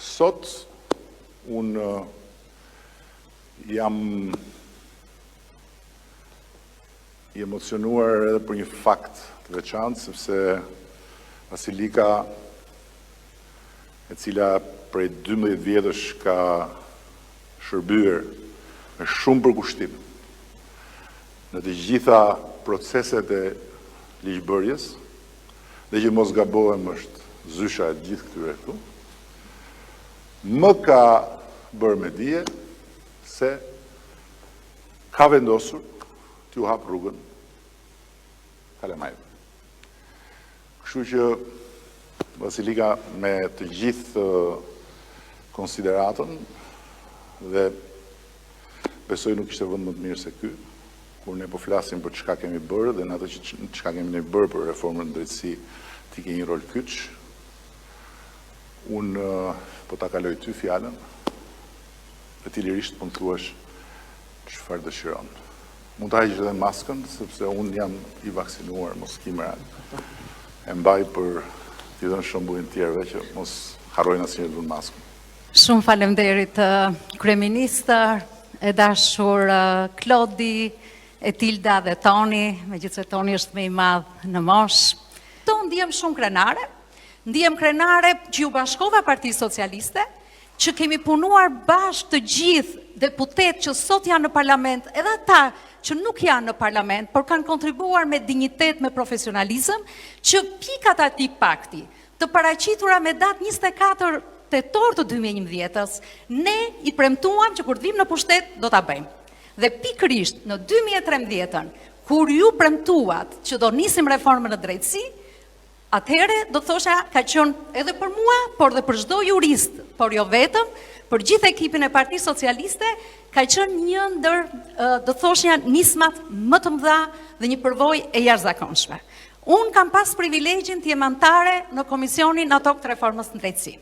Sot, unë jam i emocionuar edhe për një fakt të veçantë, sepse Vasilika, e cila prej 12 vjetësh ka shërbyer me shumë përkushtim në të gjitha proceset e ligjbërjes, dhe që mos gabohem është zysha e gjithë këtyre këtu, më ka bërë me dije se ka vendosur t'ju hap rrugën kalamajve. Kështu që Vasilika me të gjithë konsideratën dhe besoj nuk ishte vend më të mirë se ky, kur ne po flasim për çka kemi bërë dhe në atë çka kemi ne bërë për reformën në drejtësi ti ke një rol kyç. Unë po ta kaloj ty fjalën, e ti lirisht po më thuash çfarë dëshiron. Mund ta heq edhe maskën, sepse unë jam i vaksinuar, mos ki merak. E mbaj për t'i dhënë shembullin tjerëve që mos harrojnë asnjëherë të vënë maskën. Shumë faleminderit kryeministër, e dashur Klodi, Etilda dhe Toni, megjithëse Toni është më i madh në moshë. Ndihem shumë krenare. Ndihem krenare që ju bashkova Partisë Socialiste, që kemi punuar bashkë të gjithë deputet që sot janë në parlament, edhe ata që nuk janë në parlament, por kanë kontribuar me dignitet, me profesionalizëm, që pikat ati pakti, të paraqitura me datë 24 tetor të 2011-ës, ne i premtuam që kur të vim në pushtet, do t'a bëjmë. Dhe pikërisht në 2013-ën, kur ju premtuat që do nisim reformën në drejtësi, atëhere do të thosha ka qenë edhe për mua, por dhe për çdo jurist, por jo vetëm, për gjithë ekipin e Partisë Socialiste, ka qenë një ndër, do të thosha, nismat më të mëdha dhe një përvojë e jashtëzakonshme. Unë kam pas privilegjin të jem anëtare në Komisionin ad hoc të reformës në drejtësi.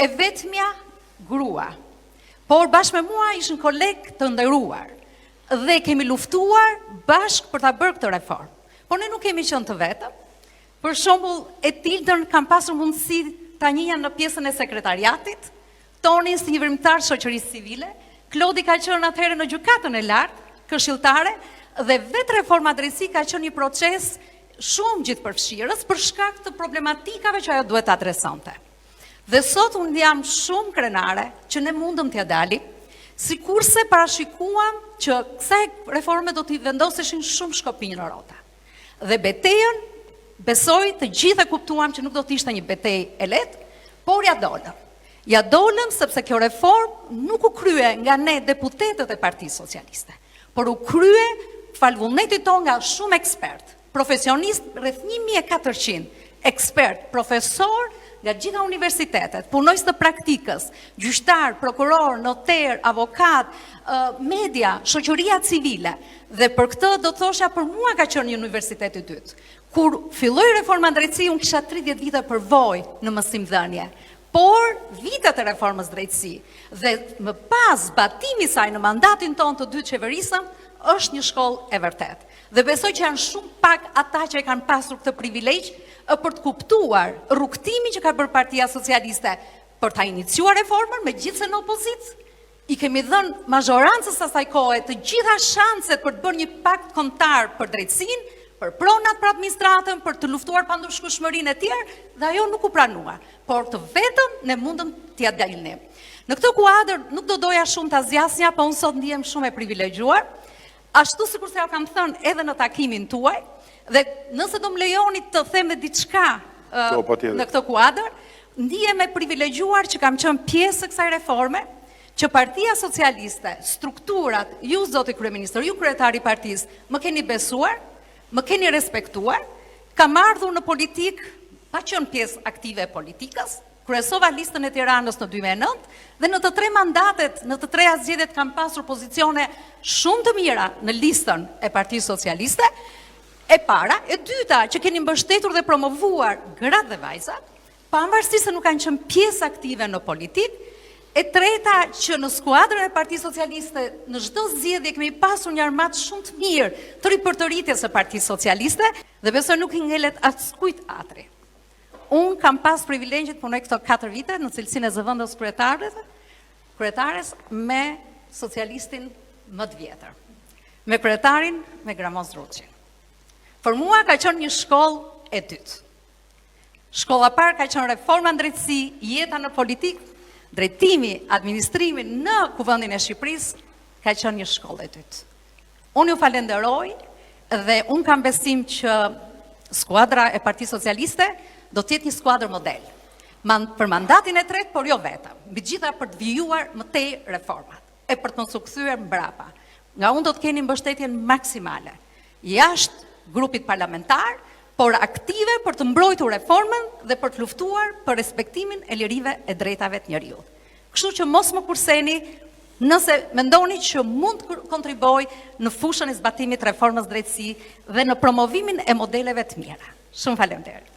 E vetmja grua, por bashkë me mua ishin kolegë të nderuar dhe kemi luftuar bashkë për ta bërë këtë reformë. Por ne nuk kemi qenë të vetëm. Për shembull, Etildën kam pasur mundësi ta njihja në pjesën e sekretariatit, Toni si një veprimtar shoqërisë civile, Klodi ka qenë atëherë në gjykatën e lartë, këshilltare, dhe vetë reforma drejtësi ka qenë një proces shumë gjithëpërfshirës për shkak të problematikave që ajo duhet të adresonte. Dhe sot unë jam shumë krenare që ne mundëm t'ja dalim, sikurse parashikuam që kësaj reforme do t'i vendoseshin shumë shkopinj në rrota. Dhe betejën besoj të gjithë e kuptuam që nuk do të ishte një betejë e lehtë, por ja dolëm. Ja dolëm sepse kjo reformë nuk u krye nga ne deputetët e Partisë Socialiste, por u krye fal vullnetit tonë nga shumë ekspert, profesionist rreth 1400, ekspert, profesor nga gjitha universitetet, punojës të praktikës, gjyqtar, prokuror, noter, avokat, media, shoqëria civile, dhe për këtë do të thosha për mua ka qenë një universitet i dytë. Kur filloi reforma drejtësi, unë kisha 30 vite përvojë në mësimdhënie, por vitet e reformës drejtësi dhe më pas batimi saj në mandatin tonë të dytë qeverisëm është një shkollë e vërtet. Dhe besoj që janë shumë pak ata që e kanë pasur këtë privilegj për të kuptuar rrugtimin që ka bërë Partia Socialiste për ta iniciuar reformën, megjithëse në opozicë. I kemi dhënë mazhorancës asaj kohe të gjitha shanset për të bërë një pakt kombëtar për drejtësinë, për pronat për administratën, për të luftuar pandërshkueshmërinë e tjerë, dhe ajo nuk u pranua, por të vetëm ne mundëm t'ia dalnim. Në këtë kuadër nuk do doja shumë ta zgjasja, po unë sot ndihem shumë e privilegjuar, ashtu sikur se ja kam thënë edhe në takimin tuaj, dhe nëse do më lejoni të them edhe diçka në këtë kuadër, ndihem e privilegjuar që kam qenë pjesë e kësaj reforme, që Partia Socialiste, strukturat, ju zoti kryeministër, ju kryetari i partisë, më keni besuar, më keni respektuar, kam ardhur në politik, pa qenë pjesë aktive e politikës, kryesova listën e Tiranës në 2009, dhe në të 3 mandatet, në të 3 zgjedhjet kam pasur pozicione shumë të mira në listën e Partisë Socialiste, e para, e dyta, që keni mbështetur dhe promovuar gratë dhe vajzat, pavarësisht se nuk kanë qenë pjesë aktive në politikë, e treta që në skuadrën e Partisë Socialiste në çdo zgjedhje kemi pasur një armat shumë të mirë të ripërtëritjes së Partisë Socialiste dhe besoj nuk i ngelet askujt atri. Unë kam pas privilegjit punoj këto 4 vite në cilësinë e zëvendës kryetares me socialistin më të vjetër. Me kryetarin, me Gramoz Ruçin. Për mua ka qenë një shkollë e dytë. Shkolla parë ka qenë reforma në drejtësi, jeta në politikë, drejtimi, administrimi në Kuvendin e Shqipërisë ka qenë një shkollë e dytë. Unë ju falenderoj dhe unë kam besim që skuadra e Partisë Socialiste do të jetë një skuadër model. Për mandatin e tretë, por jo vetëm. Megjithatë për të vijuar më tej reformat e për të mos u kthyer mbrapa. Nga unë do të keni mbështetjen maksimale jashtë grupit parlamentar, por aktive për të mbrojtur reformën dhe për të luftuar për respektimin e lirive e drejtave të njerëzit. Kështu që mos më kurseni nëse mendoni që mund të kontriboj në fushën e zbatimit të reformës drejtësi dhe në promovimin e modeleve të mira. Shumë faleminderit.